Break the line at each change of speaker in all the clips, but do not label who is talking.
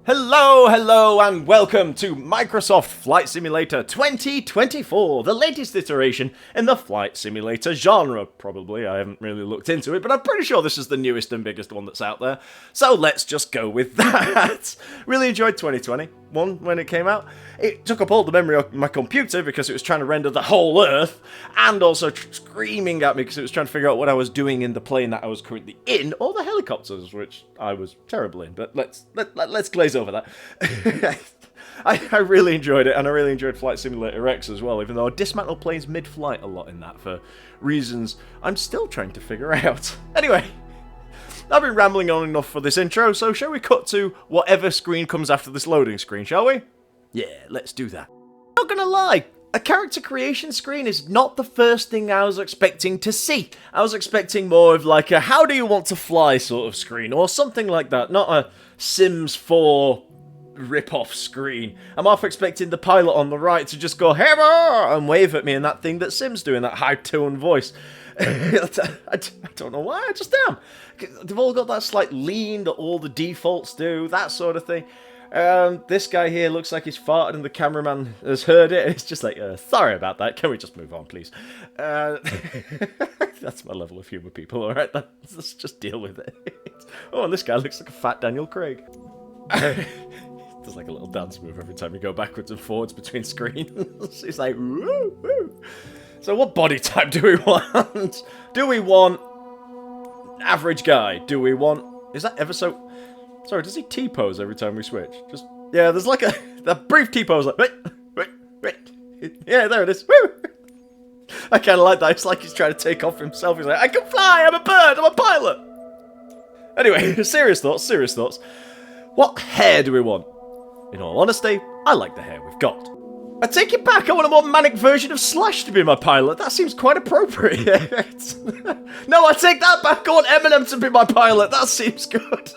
Hello, and welcome to Microsoft Flight Simulator 2024, the latest iteration in the flight simulator genre. Probably, I haven't really looked into it, but I'm pretty sure this is the newest and biggest one that's out there. So let's just go with that. Really enjoyed 2021 when it came out. It took up all the memory of my computer because it was trying to render the whole Earth, and also screaming at me because it was trying to figure out what I was doing in the plane that I was currently in, or the helicopters, which I was terrible in. But let's glaze over that. I really enjoyed it, and I really enjoyed Flight Simulator X as well, even though I dismantled planes mid-flight a lot in that for reasons I'm still trying to figure out. Anyway, I've been rambling on enough for this intro, so shall we cut to whatever screen comes after this loading screen, shall we? Yeah, let's do that. Not gonna lie, a character creation screen is not the first thing I was expecting to see. I was expecting more of like a how do you want to fly sort of screen, or something like that, not a Sims 4 rip-off screen. I'm half expecting the pilot on the right to just go hammer and wave at me in that thing that Sims do in that high-tone voice. I don't know why, I just am. They've all got that slight lean that all the defaults do, that sort of thing. This guy here looks like he's farted and the cameraman has heard it, and it's just like, sorry about that, can we just move on, please? That's my level of humour, people, alright? Let's just deal with it. Oh, and this guy looks like a fat Daniel Craig. Does like a little dance move every time you go backwards and forwards between screens. He's like, woo, woo. So what body type do we want? Do we want average guy? Do we want... Is that ever so... Sorry, does he T-pose every time we switch? Just... Yeah, there's like a brief T-pose like... Wait. Yeah, there it is. Woo! I kind of like that. It's like he's trying to take off himself. He's like, I can fly! I'm a bird! I'm a pilot! Anyway, serious thoughts. What hair do we want? In all honesty, I like the hair we've got. I take it back, I want a more manic version of Slash to be my pilot. That seems quite appropriate. No, I take that back, I want Eminem to be my pilot. That seems good.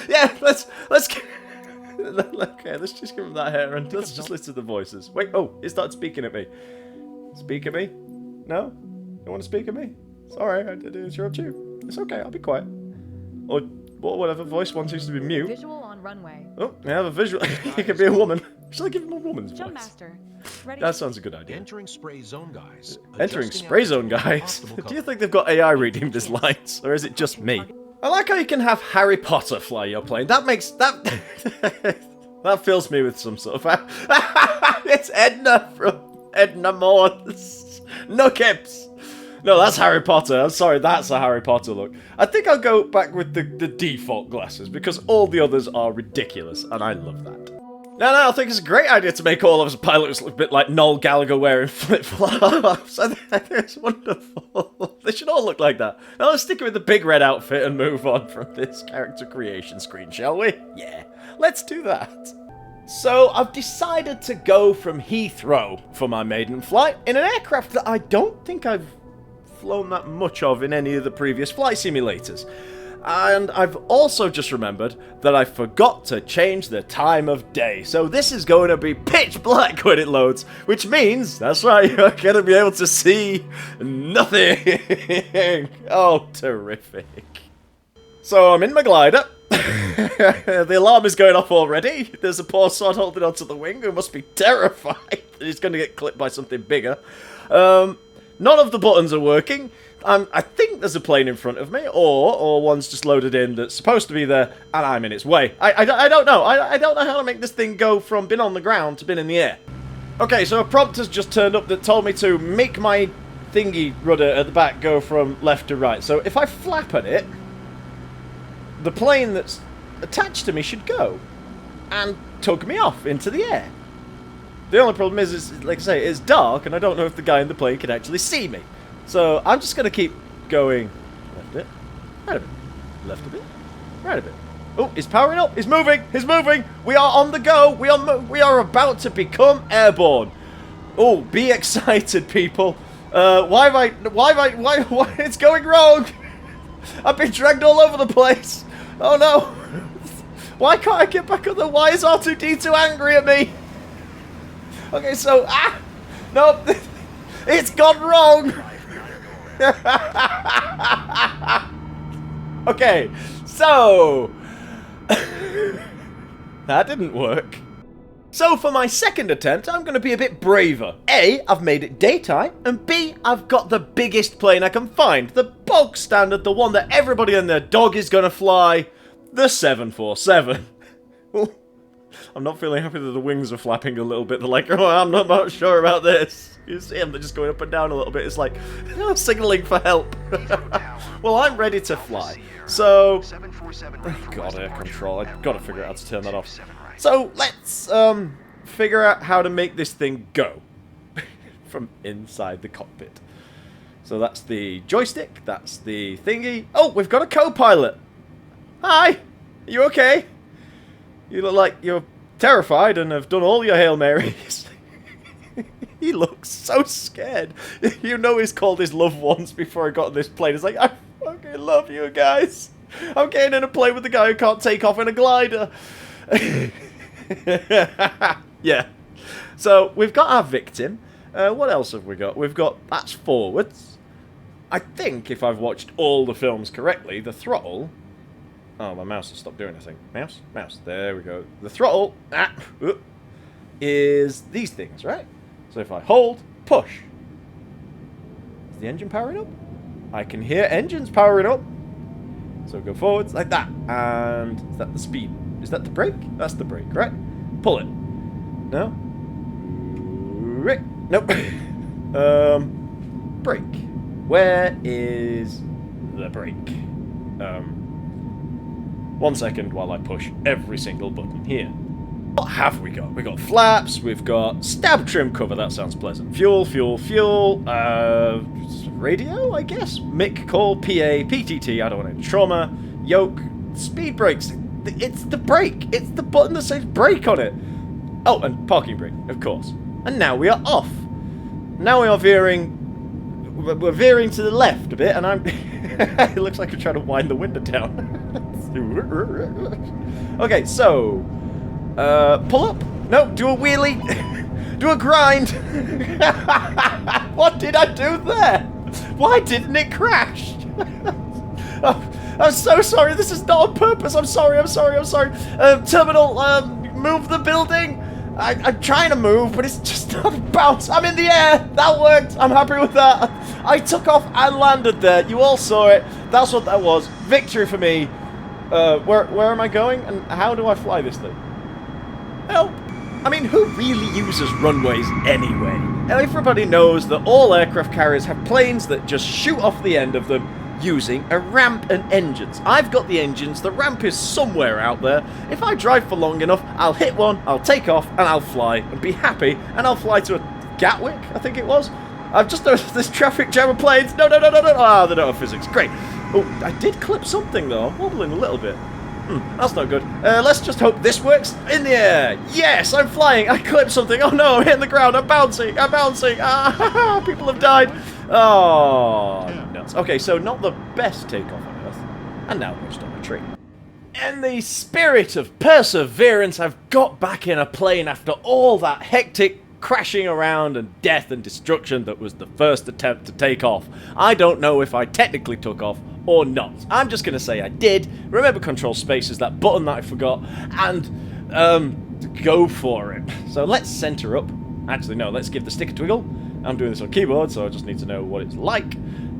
Yeah, let's okay, let's just give him that hair and let's just listen to the voices. Wait, oh, it started speaking at me. Speak at me? No? You want to speak at me? Sorry, I did interrupt you. It's okay, I'll be quiet. Or whatever voice one seems to be mute.
Visual on runway.
Oh, we have a visual. It could be a woman. Should I give him a woman's
Jump
voice?
master. Ready.
That sounds a good idea.
Entering spray zone, guys.
Entering spray zone, guys. Do you think they've got AI reading these lines, or is it just me? I like how you can have Harry Potter fly your plane. That makes that that fills me with some sort of. It's Edna from Edna Moore's Nuggets. No, that's Harry Potter. I'm sorry, that's a Harry Potter look. I think I'll go back with the default glasses, because all the others are ridiculous, and I love that. No, I think it's a great idea to make all of us pilots look a bit like Noel Gallagher wearing flip-flops. I think it's wonderful. They should all look like that. Now let's stick with the big red outfit and move on from this character creation screen, shall we? Yeah, let's do that. So, I've decided to go from Heathrow for my maiden flight in an aircraft that I don't think I've flown that much of in any of the previous flight simulators. And I've also just remembered that I forgot to change the time of day. So this is going to be pitch black when it loads, which means, that's right, you're going to be able to see nothing. Oh, terrific. So I'm in my glider. The alarm is going off already. There's a poor sod holding onto the wing who must be terrified that he's going to get clipped by something bigger. None of the buttons are working. I think there's a plane in front of me, or one's just loaded in that's supposed to be there, and I'm in its way. I don't know. I don't know how to make this thing go from being on the ground to being in the air. Okay, so a prompt has just turned up that told me to make my thingy rudder at the back go from left to right. So if I flap at it, the plane that's attached to me should go and tug me off into the air. The only problem is, like I say, it's dark, and I don't know if the guy in the plane can actually see me. So I'm just going to keep going left a bit, right a bit, left a bit, right a bit. Oh, he's powering up. He's moving. He's moving. We are on the go. We are about to become airborne. Oh, be excited, people. Why? It's going wrong. I've been dragged all over the place. Oh no. Why can't I get back on the... Why is R2-D2 angry at me? Okay, so... No. It's gone wrong. Okay, so That didn't work. So for my second attempt, I'm going to be a bit braver. A, I've made it daytime, and B, I've got the biggest plane I can find. The bog standard, the one that everybody and their dog is going to fly. The 747. I'm not feeling happy that the wings are flapping a little bit. They're like, oh, I'm not sure about this. You see them, they're just going up and down a little bit. It's like, signaling for help. Well, I'm ready to fly. So, oh God, air control. I've got to figure out how to turn that off. So, let's figure out how to make this thing go from inside the cockpit. So that's the joystick, that's the thingy. Oh, we've got a co-pilot. Hi, are you okay? You look like you're terrified and have done all your Hail Marys. He looks so scared. You know he's called his loved ones before I got on this plane. It's like, I fucking love you guys. I'm getting in a plane with the guy who can't take off in a glider. Yeah. So, we've got our victim. What else have we got? We've got, that's forwards. I think, if I've watched all the films correctly, the throttle... Oh, my mouse has stopped doing anything. Mouse? Mouse. There we go. The throttle is these things, right? So if I hold, push. Is the engine powering up? I can hear engines powering up. So go forwards like that. And is that the speed? Is that the brake? That's the brake, right? Pull it. No? Nope. Brake. Where is the brake? 1 second while I push every single button here. What have we got? We've got flaps, we've got stab trim cover, that sounds pleasant. Fuel, radio, I guess? Mic, call, PA, PTT, I don't want any trauma, yoke, speed brakes. It's the brake. It's the button that says brake on it. Oh, and parking brake, of course. And now we are off. Now we are veering... We're veering to the left a bit, and I'm... It looks like I'm trying to wind the window down. Okay, so... pull up. No, do a wheelie. Do a grind. What did I do there? Why didn't it crash? Oh, I'm so sorry. This is not on purpose. I'm sorry. Terminal, move the building. I'm trying to move, but it's just not a bounce. I'm in the air. That worked. I'm happy with that. I took off and landed there. You all saw it. That's what that was. Victory for me. Where am I going, and how do I fly this thing? Help! I mean, who really uses runways anyway? Everybody knows that all aircraft carriers have planes that just shoot off the end of them using a ramp and engines. I've got the engines, the ramp is somewhere out there. If I drive for long enough, I'll hit one, I'll take off, and I'll fly, and be happy, and I'll fly to a Gatwick, I think it was. I've just noticed this traffic jam of planes. No. Ah, they don't have physics. Great. Oh, I did clip something, though. I'm wobbling a little bit. That's not good. Let's just hope this works. In the air. Yes, I'm flying. I clipped something. Oh, no, I'm hitting the ground. I'm bouncing. Ah, people have died. Oh, nuts. Okay, so not the best takeoff on Earth. And now we're just on a tree. In the spirit of perseverance, I've got back in a plane after all that hectic crashing around and death and destruction that was the first attempt to take off. I don't know if I technically took off or not. I'm just going to say I did. Remember control space is that button that I forgot. And, go for it. So let's center up. Actually, no, let's give the stick a twiggle. I'm doing this on keyboard, so I just need to know what it's like.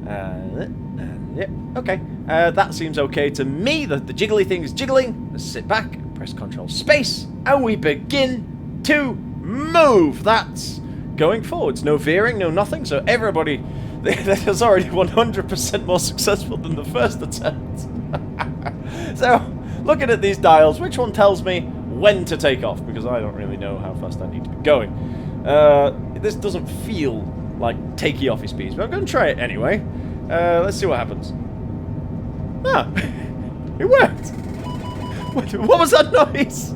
Yep, okay. That seems okay to me. The jiggly thing is jiggling. Let's sit back, press control space, and we begin to move. That's going forwards. No veering, no nothing. So everybody that is already 100% more successful than the first attempt. So, looking at these dials, which one tells me when to take off? Because I don't really know how fast I need to be going. This doesn't feel like takey offy speeds, but I'm going to try it anyway. Let's see what happens. Ah, it worked. What was that noise?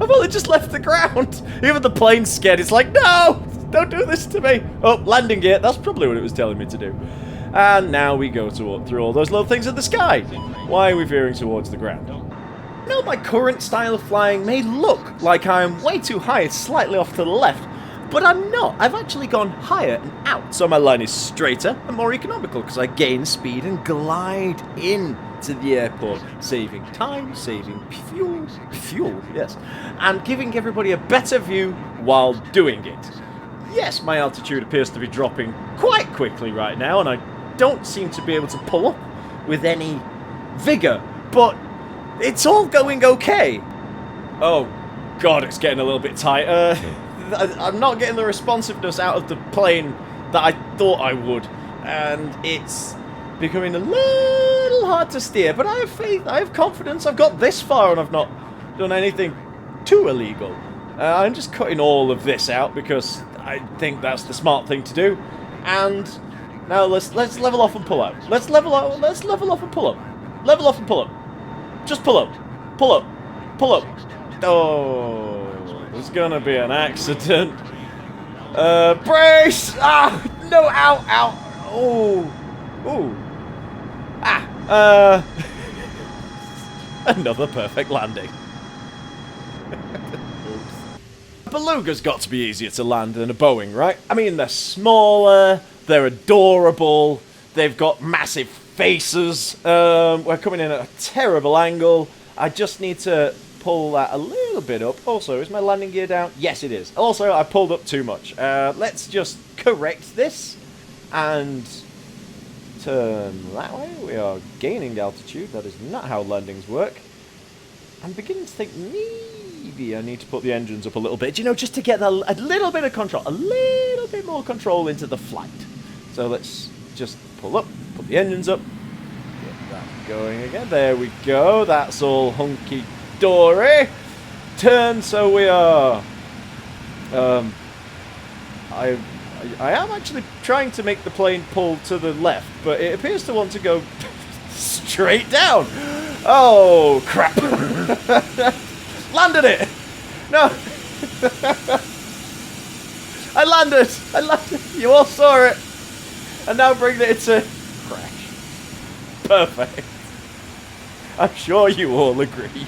I've only just left the ground. Even the plane's scared. It's like, no, don't do this to me. Oh, landing gear. That's probably what it was telling me to do. And now we go through all those little things in the sky. Why are we veering towards the ground? Now, my current style of flying may look like I'm way too high, slightly off to the left, but I'm not. I've actually gone higher and out, so my line is straighter and more economical because I gain speed and glide in to the airport, saving time, saving fuel, yes, and giving everybody a better view while doing it. Yes, my altitude appears to be dropping quite quickly right now, and I don't seem to be able to pull up with any vigor, but it's all going okay. Oh god, it's getting a little bit tight. I'm not getting the responsiveness out of the plane that I thought I would, and it's becoming a little hard to steer, but I have faith, I have confidence. I've got this far and I've not done anything too illegal. I'm just cutting all of this out because I think that's the smart thing to do. And now let's level off and pull out. Let's level off and pull up. Level off and pull up. Just pull up. Pull up. Pull up. Oh, there's gonna be an accident. Brace! Ah! No, ow, ow. Oh. Ooh. Ah. Another perfect landing. A beluga's got to be easier to land than a Boeing, right? I mean, they're smaller, they're adorable, they've got massive faces. We're coming in at a terrible angle. I just need to pull that a little bit up. Also, is my landing gear down? Yes, it is. Also, I pulled up too much. Let's just correct this and turn that way. We are gaining altitude. That is not how landings work. I'm beginning to think maybe I need to put the engines up a little bit, you know, just to get a little bit of control, a little bit more control into the flight. So let's just pull up, put the engines up, get that going again. There we go. That's all hunky-dory. Turn, so we are. I am actually trying to make the plane pull to the left, but it appears to want to go straight down. Oh, crap. Landed it! No! I landed! You all saw it! And now bring it to crash. Perfect. I'm sure you all agree.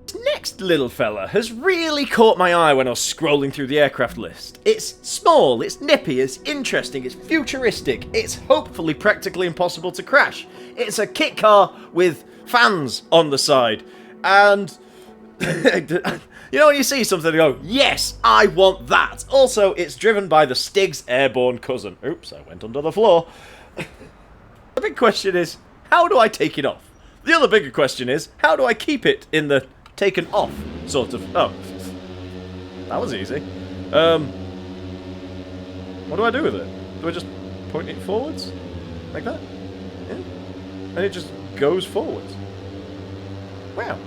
This next little fella has really caught my eye when I was scrolling through the aircraft list. It's small, it's nippy, it's interesting, it's futuristic, it's hopefully practically impossible to crash. It's a kit car with fans on the side. And you know when you see something and go, yes, I want that. Also, it's driven by the Stig's airborne cousin. Oops, I went under the floor. The big question is, how do I take it off? The other bigger question is, how do I keep it in the taken off sort of... Oh, that was easy. What do I do with it? Do I just point it forwards? Like that? Yeah. And it just goes forwards. Wow.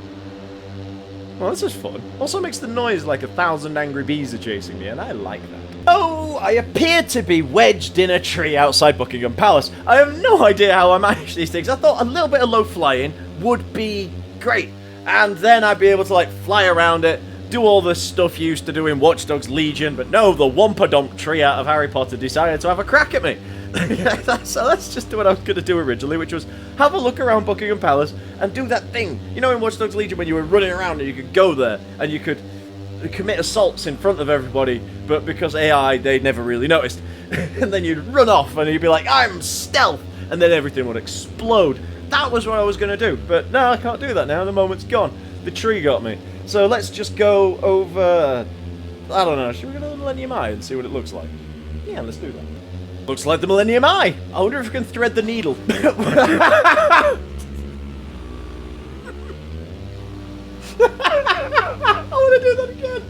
Well, this is fun. Also makes the noise like 1,000 angry bees are chasing me, and I like that. Oh, I appear to be wedged in a tree outside Buckingham Palace. I have no idea how I managed these things. I thought a little bit of low flying would be great. And then I'd be able to, like, fly around it, do all the stuff you used to do in Watch Dogs Legion, but no, the Wumpadump tree out of Harry Potter decided to have a crack at me. So let's just do what I was going to do originally, which was have a look around Buckingham Palace and do that thing. You know in Watch Dogs Legion when you were running around and you could go there and you could commit assaults in front of everybody, but because AI, they never really noticed. And then you'd run off and you'd be like, I'm stealth, and then everything would explode. That was what I was going to do, but no, I can't do that now. The moment's gone. The tree got me. So let's just go over, I don't know, should we go to the Millennium Eye and see what it looks like? Yeah, let's do that. Looks like the Millennium Eye. I wonder if we can thread the needle. I want to do that again.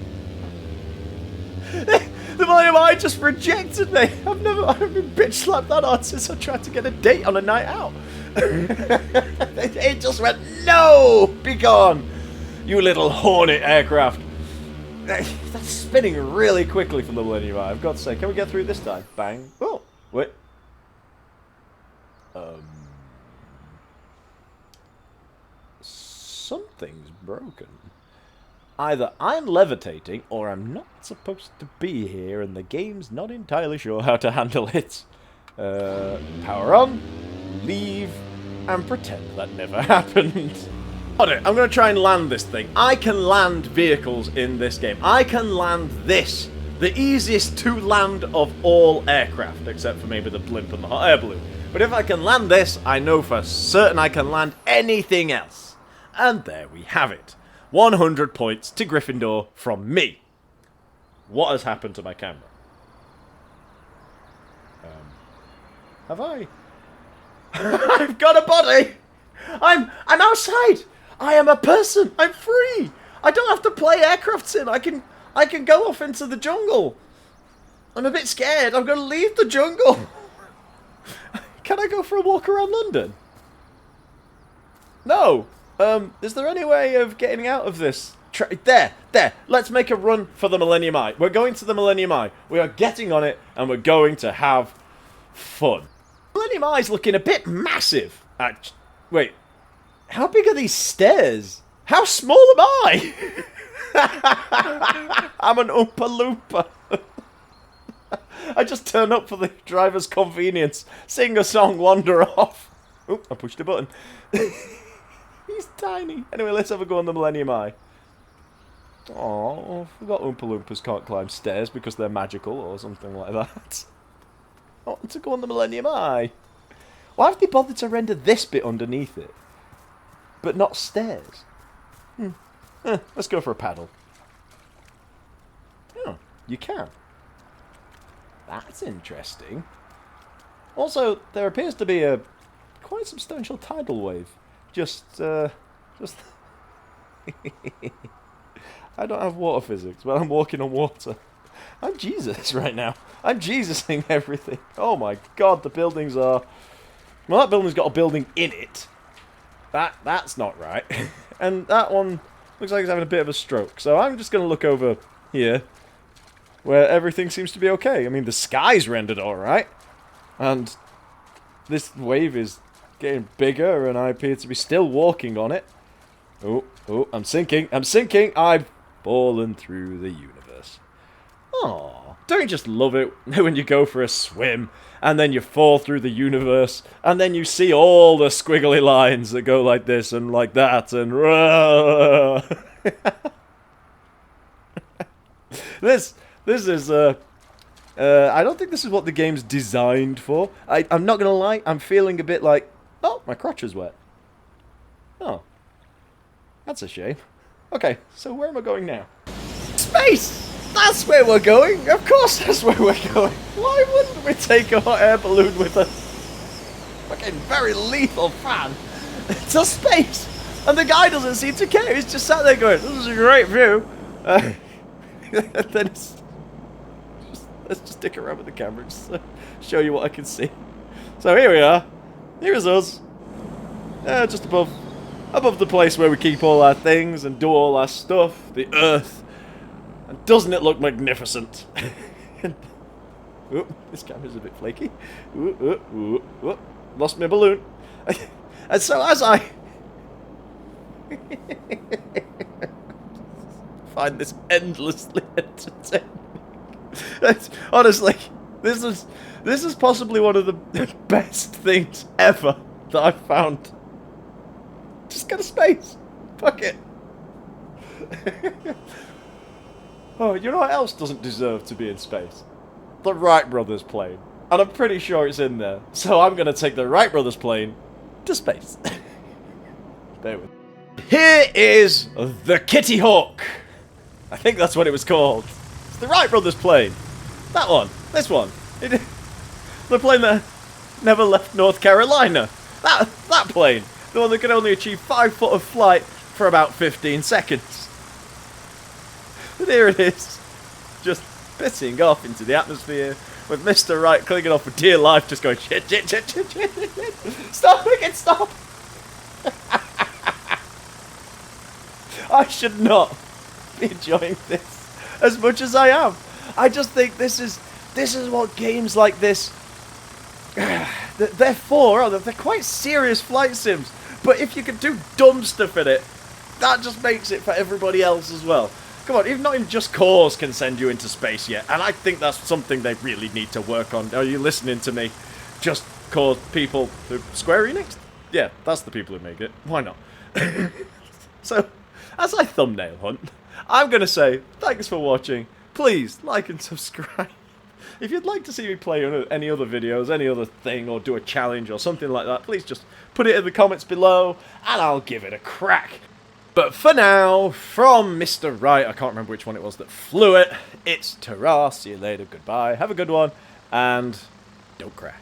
The Millennium Eye just rejected me. I've been bitch slapped that hard since I tried to get a date on a night out. It just went, no, be gone, you little hornet aircraft. That's spinning really quickly from the Millennium Eye, I've got to say. Can we get through this time? Bang. Oh, wait. Something's broken. Either I'm levitating, or I'm not supposed to be here, and the game's not entirely sure how to handle it. Power on, leave, and pretend that never happened. Got it. I'm going to try and land this thing. I can land vehicles in this game. I can land this. The easiest to land of all aircraft, except for maybe the blimp and the hot air balloon. But if I can land this, I know for certain I can land anything else. And there we have it. 100 points to Gryffindor from me. What has happened to my camera? Have I? I've got a body! I'm outside! I am a person! I'm free! I don't have to play aircraft sim. I can go off into the jungle. I'm a bit scared. I'm going to leave the jungle. Can I go for a walk around London? No. Is there any way of getting out of this? There. Let's make a run for the Millennium Eye. We're going to the Millennium Eye. We are getting on it, and we're going to have fun. Millennium Eye's looking a bit massive. Wait. How big are these stairs? How small am I? I'm an Oompa Loompa. I just turn up for the driver's convenience, sing a song, wander off. Oop, I pushed a button. He's tiny. Anyway, let's have a go on the Millennium Eye. Oh, I forgot Oompa Loompas can't climb stairs because they're magical or something like that. I want to go on the Millennium Eye. Why have they bothered to render this bit underneath it, but not stairs? Let's go for a paddle. Oh, you can. That's interesting. Also, there appears to be a quite substantial tidal wave. Just. I don't have water physics, but I'm walking on water. I'm Jesus right now. I'm Jesusing everything. Oh my god, the buildings are... Well, that building's got a building in it. That's not right. And that one looks like it's having a bit of a stroke. So I'm just going to look over here, where everything seems to be okay. I mean, the sky's rendered alright. And this wave is getting bigger, and I appear to be still walking on it. Oh, I'm sinking. I've fallen through the universe. Aww. Don't you just love it when you go for a swim, and then you fall through the universe, and then you see all the squiggly lines that go like this and like that, and... This is, I don't think this is what the game's designed for. I'm not gonna lie, I'm feeling a bit like, oh, my crotch is wet. Oh. That's a shame. Okay, so where am I going now? Space! That's where we're going! Of course that's where we're going! Why wouldn't we take a hot air balloon with us? Fucking very lethal fan to space! And the guy doesn't seem to care, he's just sat there going, this is a great view! And then let's just stick around with the camera, just show you what I can see. So here we are. Here's us. Just above the place where we keep all our things and do all our stuff. The Earth. And doesn't it look magnificent? This camera's a bit flaky. Lost my balloon. And so as I find this endlessly entertaining. Honestly, this is possibly one of the best things ever that I've found. Just go to space. Fuck it. Oh, you know what else doesn't deserve to be in space? The Wright Brothers plane. And I'm pretty sure it's in there. So I'm going to take the Wright Brothers plane to space. Bear with me. Here is the Kitty Hawk. I think that's what it was called. It's the Wright Brothers plane. That one. This one. The plane that never left North Carolina. That plane. The one that can only achieve 5 foot of flight for about 15 seconds. And here it is. Just pissing off into the atmosphere with Mr. Wright clinging off for dear life, just going shit. Stop, Wicked, stop! I should not be enjoying this as much as I am. I just think this is what games like this they're for, aren't they? They're quite serious flight sims. But if you can do dumb stuff in it, that just makes it for everybody else as well. Come on, even not even Just Cause can send you into space yet, and I think that's something they really need to work on. Are you listening to me? Just Cause people who... Square Enix? Yeah, that's the people who make it. Why not? So, as I thumbnail hunt, I'm going to say, thanks for watching. Please, like and subscribe. If you'd like to see me play any other videos, any other thing, or do a challenge or something like that, please just put it in the comments below, and I'll give it a crack. But for now, from Mr. Right, I can't remember which one it was that flew it, it's ta-ra, see you later, goodbye, have a good one, and don't crash.